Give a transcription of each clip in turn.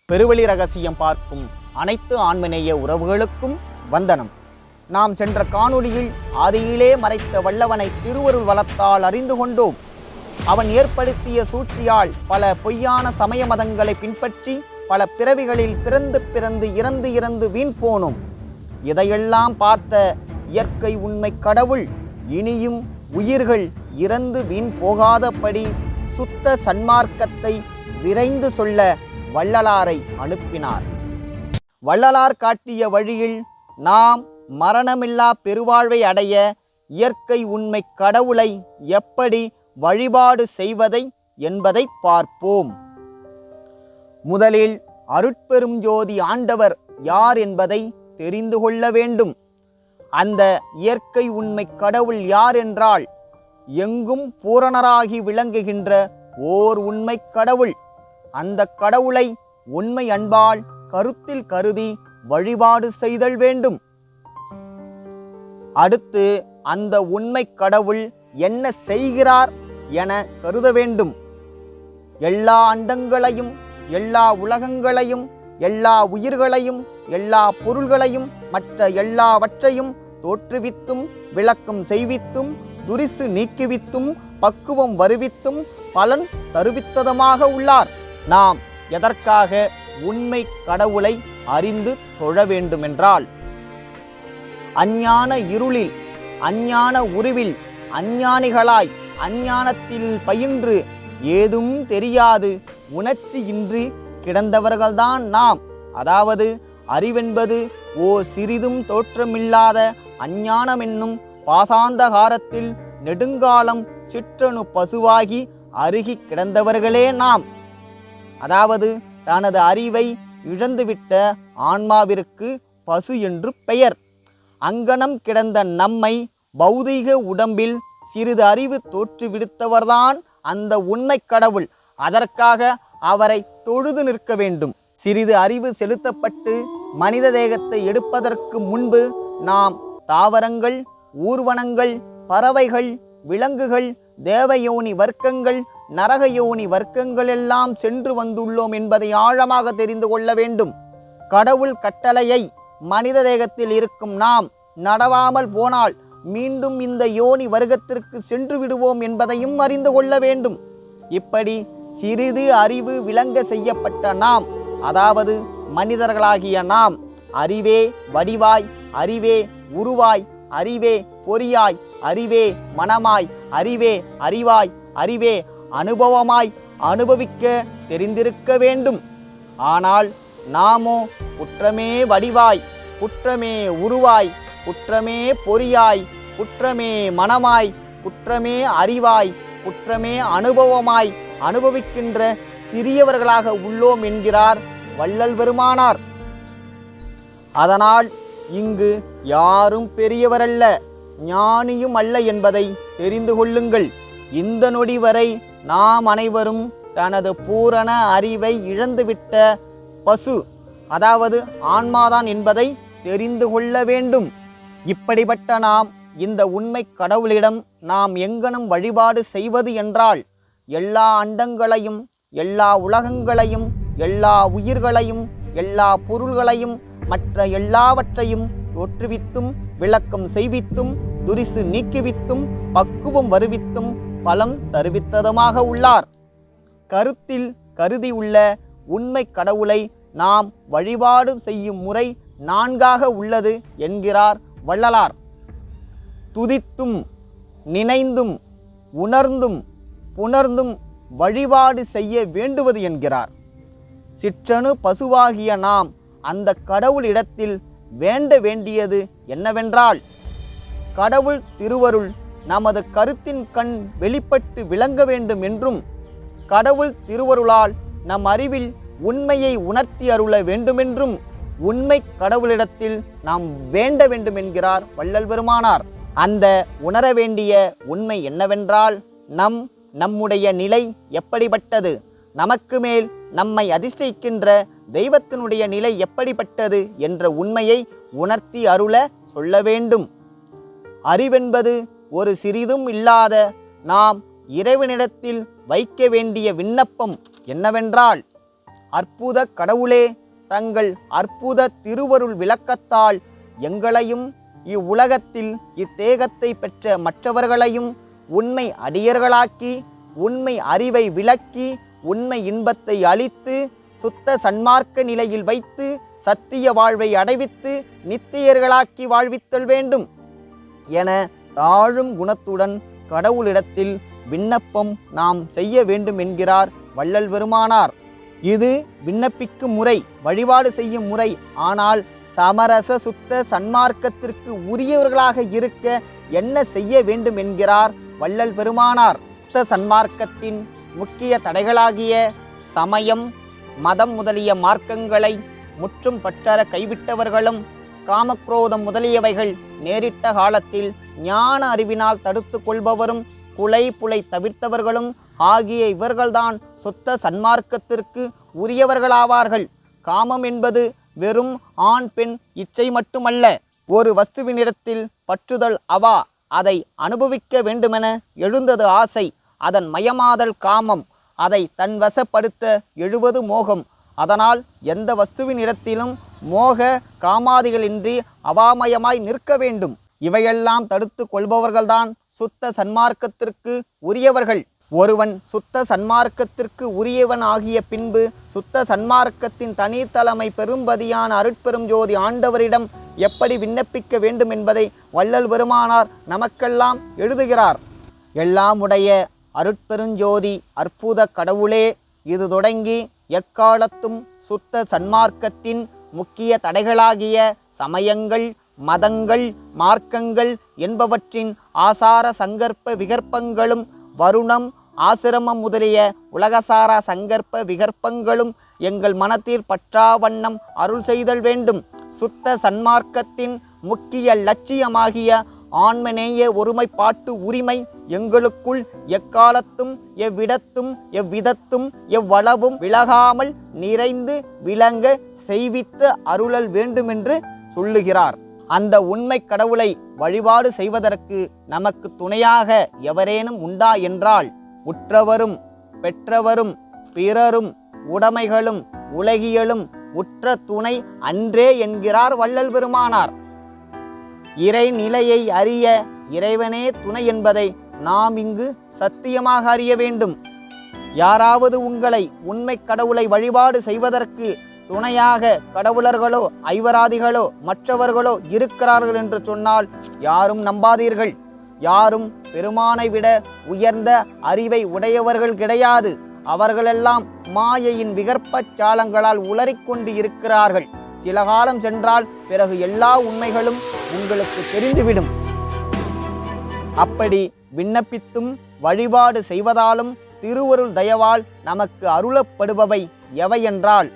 பெருவழி ரகசியம் பார்க்கும் அனைத்து ஆன்மநேய உறவுகளுக்கும் வந்தனம். நாம் சென்ற காணொளியில் ஆதியிலே மறைத்த வல்லவனை திருவருள் வளத்தால் அறிந்து கொண்டோம். அவன் ஏற்படுத்திய சூழ்ச்சியால் பல பொய்யான சமய மதங்களை பின்பற்றி பல பிறவிகளில் பிறந்து இறந்து வீண் போனோம். இதையெல்லாம் பார்த்த இயற்கை உண்மை கடவுள் இனியும் உயிர்கள் இறந்து வீண் போகாதபடி சுத்த சன்மார்க்கத்தை விரைந்து சொல்ல வள்ளலாரை அனுப்பினார். வள்ளலார் காட்டிய வழியில் நாம் மரணமில்லா பெருவாழ்வை அடைய இயற்கை உண்மை கடவுளை எப்படி வழிபாடு செய்வதை என்பதை பார்ப்போம். முதலில் அருட்பெரும் ஜோதி ஆண்டவர் யார் என்பதை தெரிந்து கொள்ள வேண்டும். அந்த இயற்கை உண்மை கடவுள் யார் என்றால் எங்கும் பூரணராகி விளங்குகின்ற ஓர் உண்மை கடவுள். அந்த கடவுளை உண்மை அன்பால் கருத்தில் கருதி வழிபாடு செய்தல் வேண்டும். அடுத்து அந்த உண்மை கடவுள் என்ன செய்கிறார் என கருத வேண்டும். எல்லா அண்டங்களையும் எல்லா உலகங்களையும் எல்லா உயிர்களையும் எல்லா பொருள்களையும் மற்ற எல்லாவற்றையும் தோற்றுவித்தும் விளக்கம் செய்வித்தும் துரிசு நீக்குவித்தும் பக்குவம் வருவித்தும் பலன் தருவித்ததுமாக உள்ளார். நாம் எதற்காக உண்மை கடவுளை அறிந்து தொழ வேண்டுமென்றால், அஞ்ஞான இருளில் அஞ்ஞான உருவில் அஞ்ஞானிகளாய் அஞ்ஞானத்தில் பயின்று ஏதும் தெரியாது உணர்ச்சியின்றி கிடந்தவர்கள்தான் நாம். அதாவது அறிவென்பது சிறிதும் தோற்றமில்லாத அஞ்ஞானம் என்னும் பாசாந்தகாரத்தில் நெடுங்காலம் சிற்றணு பசுவாகி அருகி கிடந்தவர்களே நாம். அதாவது தனது அறிவை இழந்துவிட்ட ஆன்மாவிற்கு பசு என்று பெயர். அங்கனம் கிடந்த நம்மை பௌதீக உடம்பில் சிறிது அறிவு தோற்றுவிடுத்தவர்தான் அந்த உண்மை கடவுள். அதற்காக அவரை தொழுது நிற்க வேண்டும். சிறிது அறிவு செலுத்தப்பட்டு மனித தேகத்தை எடுப்பதற்கு முன்பு நாம் தாவரங்கள், ஊர்வனங்கள், பறவைகள், விலங்குகள், தேவயோனி வர்க்கங்கள், நரகயோனி வர்க்கங்கள் எல்லாம் சென்று வந்துள்ளோம் என்பதை ஆழமாக தெரிந்து கொள்ள வேண்டும். கடவுள் கட்டளையை மனித தேகத்தில் இருக்கும் நாம் நடவாமல் போனால் மீண்டும் இந்த யோனி வர்க்கத்திற்கு சென்று விடுவோம் என்பதையும் அறிந்து கொள்ள வேண்டும். இப்படி சிறிது அறிவு விளங்க செய்யப்பட்ட நாம், அதாவது மனிதர்களாகிய நாம், அறிவே வடிவாய், அறிவே உருவாய், அறிவே பொறியாய், அறிவே மனமாய், அறிவே அறிவாய், அறிவே அனுபவமாய் அனுபவிக்க தெரிந்திருக்க வேண்டும். ஆனால் நாமோ குற்றமே வடிவாய், குற்றமே உருவாய், குற்றமே பொறியாய், குற்றமே மனமாய், குற்றமே அறிவாய், குற்றமே அனுபவமாய் அனுபவிக்கின்ற சிறியவர்களாக உள்ளோம் என்கிறார் வள்ளல் பெருமானார். அதனால் இங்கு யாரும் பெரியவரல்ல, ஞானியும் அல்ல என்பதை தெரிந்து கொள்ளுங்கள். இந்த நொடி வரை நாம் அனைவரும் தனது பூரண அறிவை இழந்துவிட்ட பசு, அதாவது ஆன்மாதான் என்பதை தெரிந்து கொள்ள வேண்டும். இப்படிப்பட்ட நாம் இந்த உண்மை கடவுளிடம் நாம் எங்கனம் வழிபாடு செய்வது என்றால், எல்லா அண்டங்களையும் எல்லா உலகங்களையும் எல்லா உயிர்களையும் எல்லா பொருள்களையும் மற்ற எல்லாவற்றையும் தோற்றுவித்தும் விளக்கம் செய்வித்தும் துரிசு நீக்குவித்தும் பக்குவம் வருவித்தும் பலம் தருவித்ததுமாக உள்ளார். கருத்தில் கருதி உள்ள உண்மை கடவுளை நாம் வழிபாடு செய்யும் முறை 4ஆக உள்ளது என்கிறார் வள்ளலார். துதித்தும் நினைந்தும் உணர்ந்தும் புணர்ந்தும் வழிபாடு செய்ய வேண்டுவது என்கிறார். சிற்றணு பசுவாகிய நாம் அந்த கடவுளிடத்தில் வேண்ட வேண்டியது என்னவென்றால், கடவுள் திருவருள் நமது கருத்தின் கண் வெளிப்பட்டு விளங்க வேண்டும் என்றும், கடவுள் திருவருளால் நம் அறிவில் உண்மையை உணர்த்தி அருள வேண்டுமென்றும் உண்மை கடவுளிடத்தில் நாம் வேண்ட வேண்டும் என்கிறார் வள்ளல் பெருமானார். அந்த உணர வேண்டிய உண்மை என்னவென்றால், நம்முடைய நிலை எப்படிப்பட்டது, நமக்கு மேல் நம்மை அதிர்ஷ்டிக்கின்ற தெய்வத்தினுடைய நிலை எப்படிப்பட்டது என்ற உண்மையை உணர்த்தி அருள சொல்ல வேண்டும். அறிவென்பது ஒரு சிறிதும் இல்லாத நாம் இறைவனிடத்தில் வைக்க வேண்டிய விண்ணப்பம் என்னவென்றால், அற்புத கடவுளே, தங்கள் அற்புத திருவருள் விளக்கத்தால் எங்களையும் இவ்வுலகத்தில் இத்தேகத்தை பெற்ற மற்றவர்களையும் உண்மை அடியர்களாக்கி, உண்மை அறிவை விளக்கி, உண்மை இன்பத்தை அளித்து, சுத்த சன்மார்க்க நிலையில் வைத்து, சத்திய வாழ்வை அடைவித்து நித்தியர்களாக்கி வாழ்வித்தல் வேண்டும் என தாழும் குணத்துடன் கடவுளிடத்தில் விண்ணப்பம் நாம் செய்ய வேண்டும் என்கிறார் வள்ளல் பெருமானார். இது விண்ணப்பிக்கும் முறை, வழிபாடு செய்யும் முறை. ஆனால் சமரச சுத்த சன்மார்க்கத்திற்கு உரியவர்களாக இருக்க என்ன செய்ய வேண்டும் என்கிறார் வள்ளல் பெருமானார். சுத்த சன்மார்க்கத்தின் முக்கிய தடைகளாகிய சமயம், மதம் முதலிய மார்க்கங்களை முற்றும் பற்றற கைவிட்டவர்களும், காமக்ரோதம் முதலியவைகள் நேரிட்ட காலத்தில் ஞான அறிவினால் தடுத்து கொள்பவரும், குலை புலை தவிர்த்தவர்களும் ஆகிய இவர்கள்தான் சுத்த சன்மார்க்கத்திற்கு உரியவர்களாவார்கள். காமம் என்பது வெறும் ஆண் பெண் இச்சை மட்டுமல்ல. ஒரு வஸ்துவினிடத்தில் பற்றுதல் அவா, அதை அனுபவிக்க வேண்டுமென எழுந்தது ஆசை, அதன் மயமாதல் காமம், அதை தன் வசப்படுத்த எழுவது மோகம். அதனால் எந்த வஸ்துவினிடத்திலும் மோக காமாதிகளின்றி அவாமயமாய் நிற்க வேண்டும். இவையெல்லாம் தடுத்து கொள்பவர்கள்தான் சுத்த சன்மார்க்கத்திற்கு உரியவர்கள். ஒருவன் சுத்த சன்மார்க்கத்திற்கு உரியவன் ஆகிய பின்பு சுத்த சன்மார்க்கத்தின் தனித்தலைமை பெரும்பதியான அருட்பெரும் ஜோதி ஆண்டவரிடம் எப்படி விண்ணப்பிக்க வேண்டும் என்பதை வள்ளல் பெருமானார் நமக்கெல்லாம் எழுதுகிறார். எல்லாம் உடைய அருட்பெருஞ்சோதி அற்புத கடவுளே, இது தொடங்கி எக்காலத்தும் சுத்த சன்மார்க்கத்தின் முக்கிய தடைகளாகிய சமயங்கள், மதங்கள், மார்க்கங்கள் என்பவற்றின் ஆசார சங்கற்ப விகற்பங்களும், வருணம், ஆசிரமம் முதலிய உலகசாரா சங்கற்ப விகற்பங்களும் எங்கள் மனத்தில் பற்றாவண்ணம் அருள் செய்தல் வேண்டும். சுத்த சன்மார்க்கத்தின் முக்கிய லட்சியமாகிய ஆன்மநேய ஒருமைப்பாட்டு உரிமை எங்களுக்குள் எக்காலத்தும் எவ்விடத்தும் எவ்விதத்தும் எவ்வளவும் விலகாமல் நிறைந்து விளங்க செய்வித்து அருளல் வேண்டுமென்று சொல்லுகிறார். அந்த உண்மை கடவுளை வழிபாடு செய்வதற்கு நமக்கு துணையாக எவரேனும் உண்டா என்றால், உற்றவரும் பெற்றவரும் பிறரும் உடைமைகளும் உலகியலும் உற்ற துணை அன்றே என்கிறார் வள்ளல் பெருமானார். இறைநிலையை அறிய இறைவனே துணை என்பதை நாம் இங்கு சத்தியமாக அறிய வேண்டும். யாராவது உங்களை உண்மை கடவுளை வழிபாடு செய்வதற்கு துணையாக கடவுளர்களோ ஐவராதிகளோ மற்றவர்களோ இருக்கிறார்கள் என்று சொன்னால் யாரும் நம்பாதீர்கள். யாரும் பெருமானை விட உயர்ந்த அறிவை உடையவர்கள் கிடையாது. அவர்களெல்லாம் மாயையின் விகற்பச் சாலங்களால் உளறிக்கொண்டு இருக்கிறார்கள். சில காலம் சென்றால் பிறகு எல்லா உண்மைகளும் உங்களுக்கு தெரிந்துவிடும். அப்படி விண்ணப்பித்தும் வழிபாடு செய்வதாலும் திருவருள் தயவால் நமக்கு அருளப்படுபவை எவை என்றால்,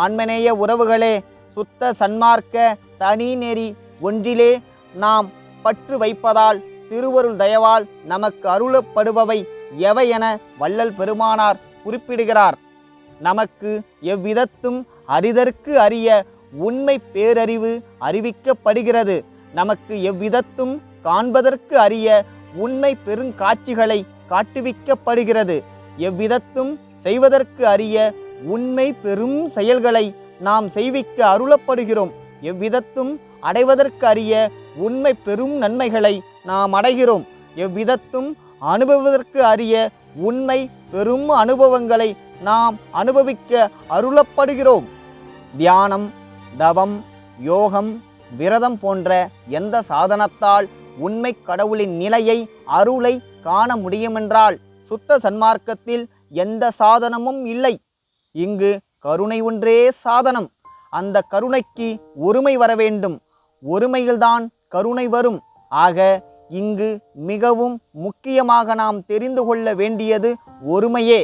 ஆன்மநேய உறவுகளே, சுத்த சன்மார்க்க தனி நெறி ஒன்றிலே நாம் பற்று வைப்பதால் திருவருள் தயவால் நமக்கு அருளப்படுபவை எவை என வள்ளல் பெருமானார் குறிப்பிடுகிறார். நமக்கு எவ்விதத்தும் அறிதற்கு அறிய உண்மை பேரறிவு அறிவிக்கப்படுகிறது. நமக்கு எவ்விதத்தும் காண்பதற்கு அறிய உண்மை பெருங்காட்சிகளை காட்டுவிக்கப்படுகிறது. எவ்விதத்தும் செய்வதற்கு அறிய உண்மை பெரும் செயல்களை நாம் செய்விக்க அருளப்படுகிறோம். எவ்விதத்தும் அடைவதற்கு அறிய உண்மை பெரும் நன்மைகளை நாம் அடைகிறோம். எவ்விதத்தும் அனுபவதற்கு அறிய உண்மை பெரும் அனுபவங்களை நாம் அனுபவிக்க அருளப்படுகிறோம். தியானம், தவம், யோகம், விரதம் போன்ற எந்த சாதனத்தால் உண்மை கடவுளின் நிலையை, அருளை காண முடியுமென்றால் சுத்த சன்மார்க்கத்தில் எந்த சாதனமும் இல்லை. இங்கு கருணை ஒன்றே சாதனம். அந்த கருணைக்கு ஒருமை வர வேண்டும். ஒருமையில்தான் கருணை வரும். ஆக இங்கு மிகவும் முக்கியமாக நாம் தெரிந்து கொள்ள வேண்டியது ஒருமையே.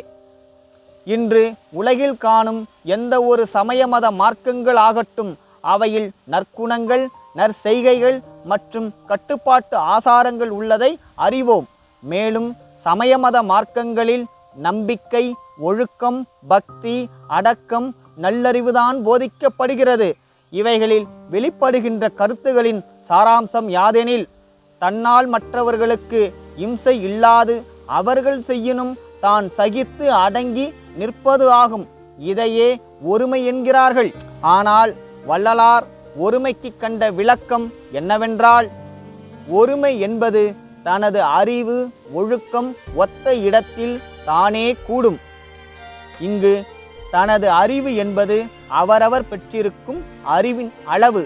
இன்று உலகில் காணும் எந்த ஒரு சமய மத மார்க்கங்கள் ஆகட்டும், அவையில் நற்குணங்கள், நற்செய்கைகள் மற்றும் கட்டுப்பாட்டு ஆசாரங்கள் உள்ளதை அறிவோம். மேலும் சமய மத மார்க்கங்களில் நம்பிக்கை, ஒழுக்கம், பக்தி, அடக்கம், நல்லறிவுதான் போதிக்கப்படுகிறது. இவைகளில் வெளிப்படுகின்ற கருத்துகளின் சாராம்சம் யாதெனில், தன்னால் மற்றவர்களுக்கு இம்சை இல்லாது அவர்கள் செய்யினும் தான் சகித்து அடங்கி நிற்பது ஆகும். இதையே ஒருமை என்கிறார்கள். ஆனால் வள்ளலார் ஒருமைக்கு கண்ட விளக்கம் என்னவென்றால், ஒருமை என்பது தனது அறிவு ஒழுக்கம் ஒத்த இடத்தில் தானே கூடும். இங்கு தனது அறிவு என்பது அவரவர் பெற்றிருக்கும் அறிவின் அளவு.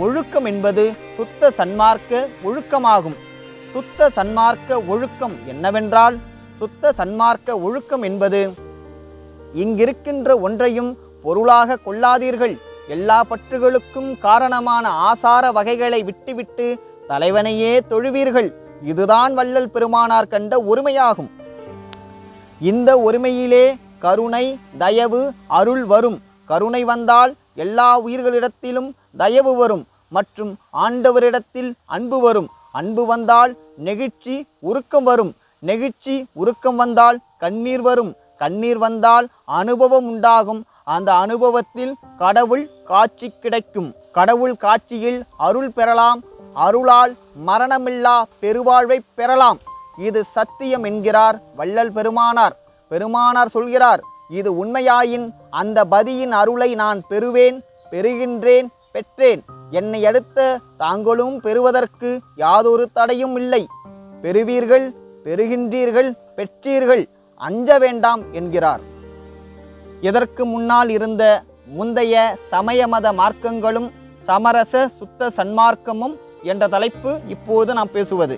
ஒழுக்கம் என்பது சுத்த சன்மார்க்க ஒழுக்கமாகும். சுத்த சன்மார்க்க ஒழுக்கம் என்னவென்றால், சுத்த சன்மார்க்க ஒழுக்கம் என்பது இங்கிருக்கின்ற ஒன்றையும் பொருளாக கொள்ளாதீர்கள், எல்லா பற்றுகளுக்கும் காரணமான ஆசார வகைகளை விட்டுவிட்டு தலைவனையே தொழுவீர்கள். இதுதான் வள்ளல் பெருமானார் கண்ட ஒருமையாகும். இந்த ஒருமையிலே கருணை தயவு அருள் வரும். கருணை வந்தால் எல்லா உயிர்களிடத்திலும் தயவு வரும் மற்றும் ஆண்டவரிடத்தில் அன்பு வரும். அன்பு வந்தால் நெகிழ்ச்சி உருக்கம் வரும். நெகிழ்ச்சி உருக்கம் வந்தால் கண்ணீர் வரும். கண்ணீர் வந்தால் அனுபவம் உண்டாகும். அந்த அனுபவத்தில் கடவுள் காட்சி கிடைக்கும். கடவுள் காட்சியில் அருள் பெறலாம். அருளால் மரணமில்லா பெருவாழ்வை பெறலாம். இது சத்தியம் என்கிறார் வள்ளல் பெருமானார். பெருமானார் சொல்கிறார், இது உண்மையாயின் அந்த பதியின் அருளை நான் பெறுவேன், பெறுகின்றேன், பெற்றேன். என்னை அடுத்த தாங்களும் பெறுவதற்கு யாதொரு தடையும் இல்லை. பெறுவீர்கள், பெறுகின்றீர்கள், பெற்றீர்கள், அஞ்ச வேண்டாம் என்கிறார். இதற்கு முன்னால் இருந்த முந்தைய சமய மத மார்க்கங்களும் சமரச சுத்த சன்மார்க்கமும் என்ற தலைப்பு இப்போது நாம் பேசுவது.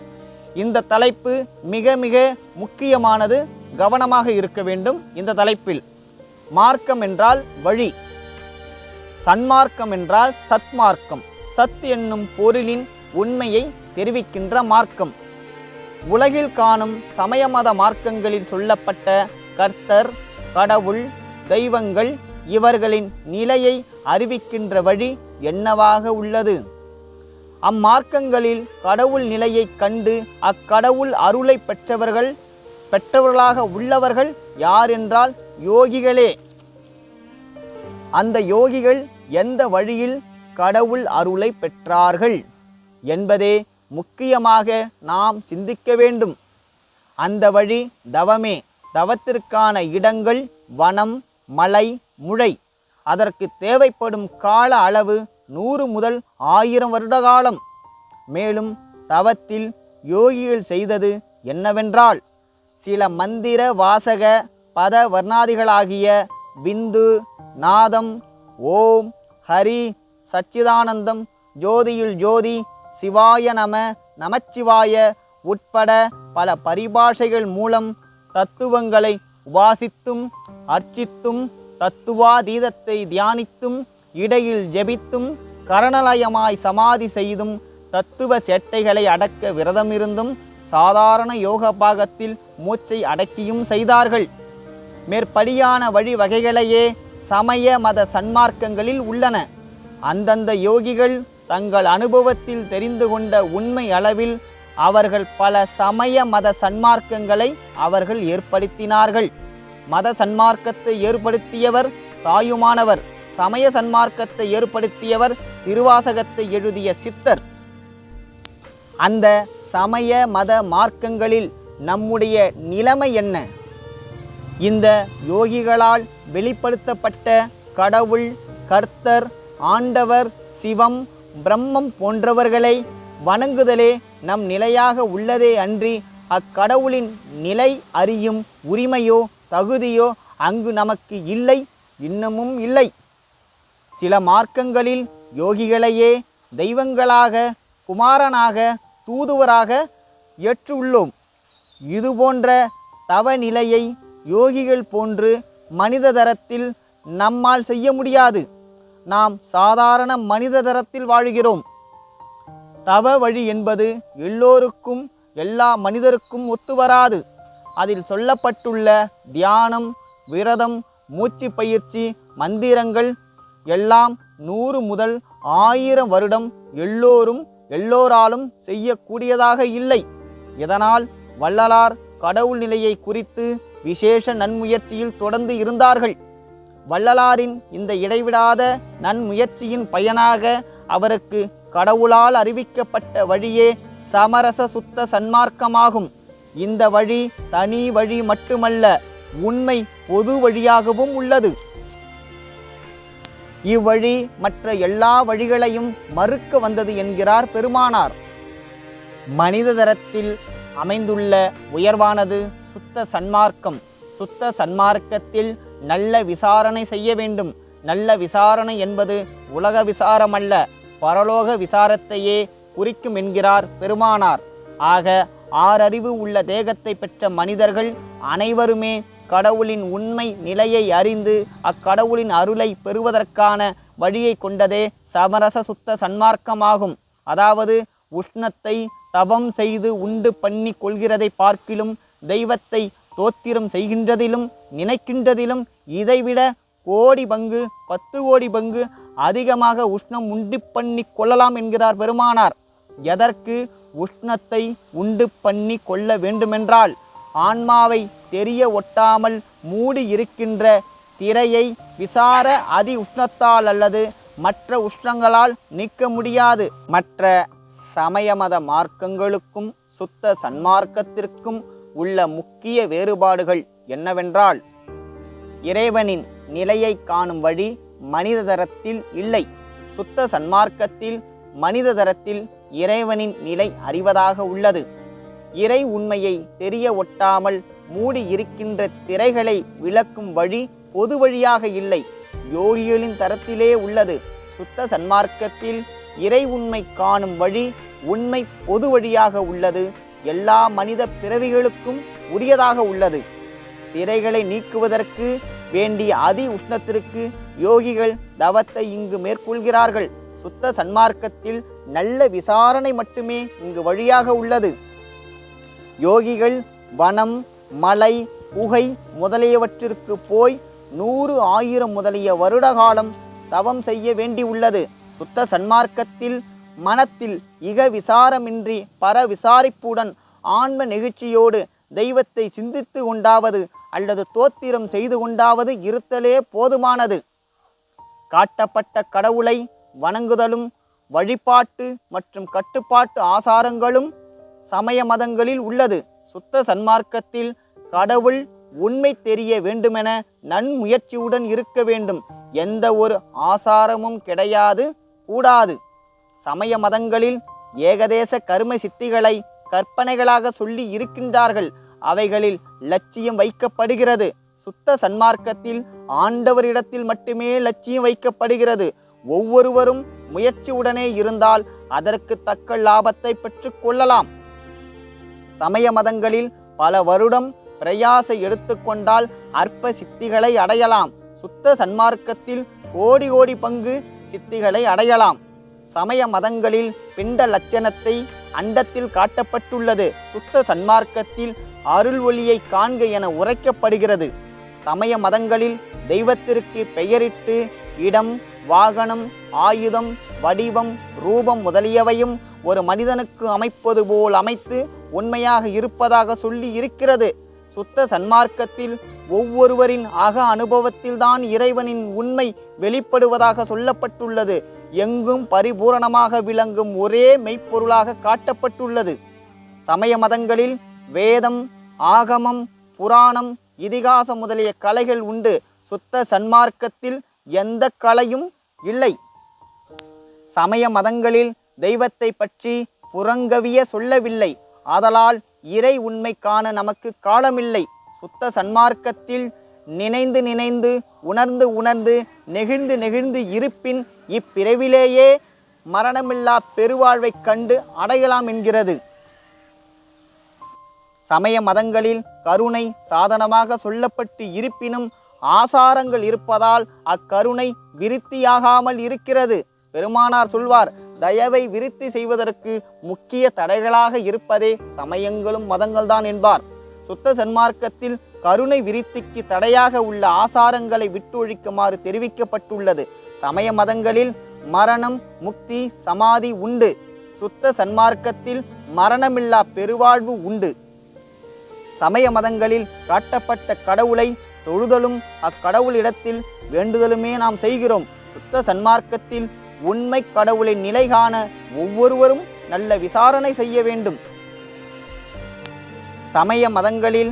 இந்த தலைப்பு மிக மிக முக்கியமானது. கவனமாக இருக்க வேண்டும். இந்த தலைப்பில் மார்க்கம் என்றால் வழி, சன்மார்க்கம் என்றால் சத்மார்க்கம். சத் என்னும் பொருளின் உண்மையை தெரிவிக்கின்ற மார்க்கம். உலகில் காணும் சமய மத மார்க்கங்களில் சொல்லப்பட்ட கர்த்தர், கடவுள், தெய்வங்கள் இவர்களின் நிலையை அறிவிக்கின்ற வழி என்னவாக உள்ளது? அம்மார்க்கங்களில் கடவுள் நிலையை கண்டு அக்கடவுள் அருளை பெற்றவர்களாக உள்ளவர்கள் யார் என்றால் யோகிகளே. அந்த யோகிகள் எந்த வழியில் கடவுள் அருளை பெற்றார்கள் என்பதே முக்கியமாக நாம் சிந்திக்க வேண்டும். அந்த வழி தவமே. தவத்திற்கான இடங்கள் வனம், மலை, முழை. அதற்கு தேவைப்படும் கால அளவு 100 முதல் 1000 வருட காலம். மேலும் தவத்தில் யோகிகள் செய்தது என்னவென்றால், சில மந்திர வாசக பத வர்ணாதிகளாகிய பிந்து, நாதம், ஓம், ஹரி, சச்சிதானந்தம், ஜோதியில் ஜோதி, சிவாய நம, நமச்சிவாய உட்பட பல பரிபாஷைகள் மூலம் தத்துவங்களை உபாசித்தும் அர்ச்சித்தும் தத்துவாதீதத்தை தியானித்தும் இடையில் ஜெபித்தும் கரணலயமாய் சமாதி செய்தும் தத்துவ சேட்டைகளை அடக்க விரதமிருந்தும் சாதாரண யோக பாகத்தில் மூச்சை அடக்கியும் செய்தார்கள். மேற்படியான வழி வகைகளையே சமய மத சன்மார்க்கங்களில் உள்ளன. அந்தந்த யோகிகள் தங்கள் அனுபவத்தில் தெரிந்து கொண்ட உண்மை அளவில் அவர்கள் பல சமய மத சன்மார்க்கங்களை அவர்கள் ஏற்படுத்தினார்கள். மத சன்மார்க்கத்தை ஏற்படுத்தியவர் தாயுமானவர். சமய சன்மார்க்கத்தை ஏற்படுத்தியவர் திருவாசகத்தை எழுதிய சித்தர். அந்த சமய மத மார்க்கங்களில் நம்முடைய நிலைமை என்ன? இந்த யோகிகளால் வெளிப்படுத்தப்பட்ட கடவுள், கர்த்தர், ஆண்டவர், சிவம், பிரம்மம் போன்றவர்களை வணங்குதலே நம் நிலையாக உள்ளதே அன்றி அக்கடவுளின் நிலை அறியும் உரிமையோ தகுதியோ அங்கு நமக்கு இல்லை, இன்னமும் இல்லை. சில மார்க்கங்களில் யோகிகளையே தெய்வங்களாக, குமாரனாக, தூதுவராக ஏற்றுள்ளோம். இதுபோன்ற தவ நிலையை யோகிகள் போன்று மனித தரத்தில் நம்மால் செய்ய முடியாது. நாம் சாதாரண மனித தரத்தில் வாழ்கிறோம். தவ வழி என்பது எல்லோருக்கும், எல்லா மனிதருக்கும் ஒத்துவராது. அதில் சொல்லப்பட்டுள்ள தியானம், விரதம், மூச்சு பயிற்சி, மந்திரங்கள் எல்லாம் 100 முதல் 1000 வருடம் எல்லோராலும் செய்யக்கூடியதாக இல்லை. இதனால் வள்ளலார் கடவுள் நிலையை குறித்து விசேஷ நன்முயற்சியில் தொடர்ந்து இருந்தார்கள். வள்ளலாரின் இந்த இடைவிடாத நன்முயற்சியின் பயனாக அவருக்கு கடவுளால் அறிவிக்கப்பட்ட வழியே சமரச சுத்த சன்மார்க்கமாகும். இந்த வழி தனி வழி மட்டுமல்ல, உண்மை பொது வழியாகவும் உள்ளது. இவ்வழி மற்ற எல்லா வழிகளையும் மறுக்க வந்தது என்கிறார் பெருமானார். மனித தரத்தில் அமைந்துள்ள உயர்வானது சுத்த சன்மார்க்கம். சுத்த சன்மார்க்கத்தில் நல்ல விசாரணை செய்ய வேண்டும். நல்ல விசாரணை என்பது உலக விசாரமல்ல, பரலோக விசாரத்தையே குறிக்கும் என்கிறார் பெருமானார். ஆக ஆறறிவு உள்ள தேகத்தை பெற்ற மனிதர்கள் அனைவருமே கடவுளின் உண்மை நிலையை அறிந்து அக்கடவுளின் அருளை பெறுவதற்கான வழியை கொண்டதே சமரச சுத்த சன்மார்க்கமாகும். அதாவது உஷ்ணத்தை தவம் செய்து உண்டு பண்ணி கொள்கிறதை பார்க்கிலும் தெய்வத்தை தோத்திரம் செய்கின்றதிலும் நினைக்கின்றதிலும் இதைவிட கோடி பங்கு 10 கோடி பங்கு அதிகமாக உஷ்ணம் உண்டு பண்ணி கொள்ளலாம் என்கிறார் பெருமானார். எதற்கு உஷ்ணத்தை உண்டு பண்ணி கொள்ள வேண்டுமென்றால் ஆன்மாவை தெரிய ஒட்டாமல் மூடி இருக்கின்ற திரையை விசார அதி உஷ்ணத்தால் அல்லது மற்ற உஷ்ணங்களால் நீக்க முடியாது. மற்ற சமய மத மார்க்கங்களுக்கும் சுத்த சன்மார்க்கத்திற்கும் உள்ள முக்கிய வேறுபாடுகள் என்னவென்றால், இறைவனின் நிலையை காணும் வழி மனித தரத்தில் இல்லை. சுத்த சன்மார்க்கத்தில் மனித தரத்தில் இறைவனின் நிலை அறிவதாக உள்ளது. இறை உண்மையை தெரிய ஒட்டாமல் மூடி இருக்கின்ற திரைகளை விளக்கும் வழி பொது வழியாக இல்லை, யோகிகளின் தரத்திலே உள்ளது. சுத்த சன்மார்க்கத்தில் இறை உண்மை காணும் வழி உண்மை பொது வழியாக உள்ளது, எல்லா மனித பிறவிகளுக்கும் உரியதாக உள்ளது. திரைகளை நீக்குவதற்கு வேண்டிய அதி உஷ்ணத்திற்கு யோகிகள் தவத்தை இங்கு மேற்கொள்கிறார்கள். சுத்த சன்மார்க்கத்தில் நல்ல விசாரணை மட்டுமே இங்கு வழியாக உள்ளது. யோகிகள் வனம், மலை, குகை முதலியவற்றிற்கு போய் 100, 1000 முதலிய வருட காலம் தவம் செய்ய வேண்டி உள்ளது. சுத்த சன்மார்க்கத்தில் மனத்தில் இக விசாரமின்றி பர விசாரிப்புடன் ஆன்ம நெகிழ்ச்சியோடு தெய்வத்தை சிந்தித்து கொண்டாவது அல்லது தோத்திரம் செய்து கொண்டாவது இருத்தலே போதுமானது. காட்டப்பட்ட கடவுளை வணங்குதலும் வழிபாட்டு மற்றும் கட்டுப்பாட்டு ஆசாரங்களும் சமய மதங்களில் உள்ளது. சுத்த சன்மார்க்கத்தில் கடவுள் உண்மை தெரிய வேண்டுமென நன்முயற்சியுடன் இருக்க வேண்டும். எந்த ஒரு ஆசாரமும் கிடையாது, கூடாது. சமய மதங்களில் ஏகதேச கர்ம சித்திகளை கற்பனைகளாக சொல்லி இருக்கின்றார்கள். அவைகளில் லட்சியம் வைக்கப்படுகிறது. சுத்த சன்மார்க்கத்தில் ஆண்டவரிடத்தில் மட்டுமே லட்சியம் வைக்கப்படுகிறது. ஒவ்வொருவரும் முயற்சியுடனே இருந்தால் அதற்கு தக்க லாபத்தை பெற்று கொள்ளலாம். சமய மதங்களில் பல வருடம் பிரயாசை எடுத்துக்கொண்டால் அற்ப சித்திகளை அடையலாம். சுத்த சன்மார்க்கத்தில் கோடி கோடி பங்கு சித்திகளை அடையலாம். சமய மதங்களில் பிண்ட லட்சணத்தை அண்டத்தில் காட்டப்பட்டுள்ளது. சுத்த சன்மார்க்கத்தில் அருள் ஒளியை காண்க என உரைக்கப்படுகிறது. சமய மதங்களில் தெய்வத்திற்கு பெயரிட்டு இடம், வாகனம், ஆயுதம், வடிவம், ரூபம் முதலியவையும் ஒரு மனிதனுக்கு அமைப்பது போல் அமைத்து உண்மையாக இருப்பதாக சொல்லி இருக்கிறது. சுத்த சன்மார்க்கத்தில் ஒவ்வொருவரின் அக அனுபவத்தில்தான் இறைவனின் உண்மை வெளிப்படுவதாக சொல்லப்பட்டுள்ளது. எங்கும் பரிபூரணமாக விளங்கும் ஒரே மெய்ப்பொருளாக காட்டப்பட்டுள்ளது. சமய மதங்களில் வேதம், ஆகமம், புராணம், இதிகாசம் முதலிய கலைகள் உண்டு. சுத்த சன்மார்க்கத்தில் எந்த கலையும் இல்லை. சமய மதங்களில் தெய்வத்தை பற்றி புறங்கவிய சொல்லவில்லை. ஆதலால் இறை உண்மை காண நமக்கு காலமில்லை. சுத்த சன்மார்க்கத்தில் நினைந்து நினைந்து உணர்ந்து உணர்ந்து நெகிழ்ந்து நெகிழ்ந்து இருப்பின் இப்பிறவிலேயே மரணமில்லா பெருவாழ்வைக் கண்டு அடையலாம் என்கிறது. சமய மதங்களில் கருணை சாதனமாக சொல்லப்பட்டு இருப்பினும் ஆசாரங்கள் இருப்பதால் அக்கருணை விருத்தியாகாமல் இருக்கிறது. பெருமானார் சொல்வார், தயவை விருத்தி செய்வதற்கு முக்கிய தடைகளாக இருப்பதே சமயங்களும் மதங்கள்தான் என்பார். சுத்த சன்மார்க்கத்தில் கருணை விருத்திக்கு தடையாக உள்ள ஆசாரங்களை விட்டொழிக்குமாறு தெரிவிக்கப்பட்டுள்ளது. சமய மதங்களில் மரணம், முக்தி, சமாதி உண்டு. சுத்த சன்மார்க்கத்தில் மரணமில்லா பெருவாழ்வு உண்டு. சமய மதங்களில் காட்டப்பட்ட கடவுளை தொழுதலும் அக்கடவுளிடத்தில் வேண்டுதலுமே நாம் செய்கிறோம். சுத்த சன்மார்க்கத்தில் உண்மை கடவுளை நிலை காண ஒவ்வொருவரும் நல்ல விசாரணை செய்ய வேண்டும். சமய மதங்களில்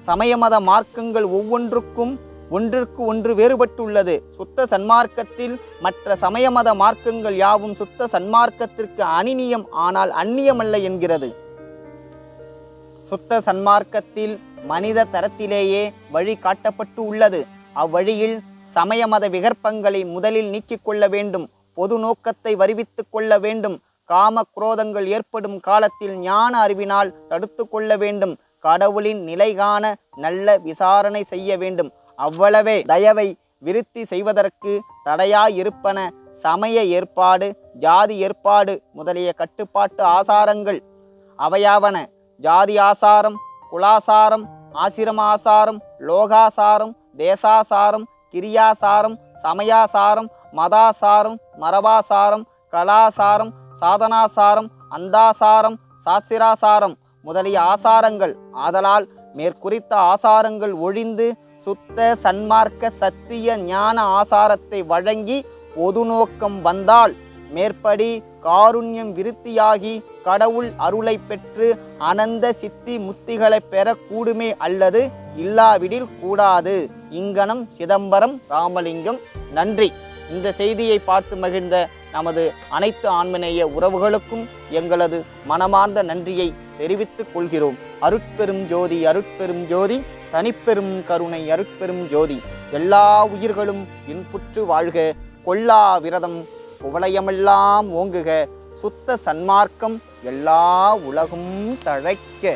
சமய மத மார்க்கங்கள் ஒவ்வொன்றுக்கும் ஒன்றிற்கு ஒன்று வேறுபட்டுள்ளது. சுத்த சன்மார்க்கத்தில் மற்ற சமய மத மார்க்கங்கள் யாவும் சுத்த சன்மார்க்கத்திற்கு அணிநியம், ஆனால் அந்நியமல்ல என்கிறது. சுத்த சன்மார்க்கத்தில் மனித தரத்திலேயே வழி காட்டப்பட்டு உள்ளது. அவ்வழியில் சமய மத விகற்பங்களை முதலில் நீக்கிக் கொள்ள வேண்டும். பொது நோக்கத்தை வருவித்துக் கொள்ள வேண்டும். காம குரோதங்கள் ஏற்படும் காலத்தில் ஞான அறிவினால் தடுத்து கொள்ள வேண்டும். கடவுளின் நிலை காண நல்ல விசாரணை செய்ய வேண்டும். அவ்வளவே தயவை விருத்தி செய்வதற்கு தடையாயிருப்பன சமய ஏற்பாடு, ஜாதி ஏற்பாடு முதலிய கட்டுப்பாட்டு ஆசாரங்கள். அவையாவன: ஜாதி ஆசாரம், குலாசாரம், ஆசிரம ஆசாரம், லோகாசாரம், தேசாசாரம், கிரியாசாரம், சமயாசாரம், மதாசாரம், மரபாசாரம், கலாசாரம், சாதனாசாரம், அந்தாசாரம், சாஸ்திராசாரம் முதலிய ஆசாரங்கள். ஆதலால் மேற்குறித்த ஆசாரங்கள் ஒழிந்து சுத்த சன்மார்க்க சத்திய ஞான ஆசாரத்தை வழங்கி பொது நோக்கம் வந்தால் மேற்படி காருண்யம் விருத்தியாகி கடவுள் அருளை பெற்று அனந்த சித்தி முத்திகளை பெற கூடுமே, அல்லது இல்லாவிடில் கூடாது. இங்கனம் சிதம்பரம் ராமலிங்கம். நன்றி. இந்த செய்தியை பார்த்து மகிழ்ந்த நமது அனைத்து ஆன்மநேய உறவுகளுக்கும் எங்களது மனமார்ந்த நன்றியை தெரிவித்துக் கொள்கிறோம். அருட்பெரும் ஜோதி, அருட்பெரும் ஜோதி, தனிப்பெரும் கருணை, அருட்பெரும் ஜோதி. எல்லா உயிர்களும் இன்புற்று வாழ்க. கொல்லா விரதம் குவலயமெல்லாம் ஓங்குக. சுத்த சன்மார்க்கம் எல்லா உலகும் தழைக்க.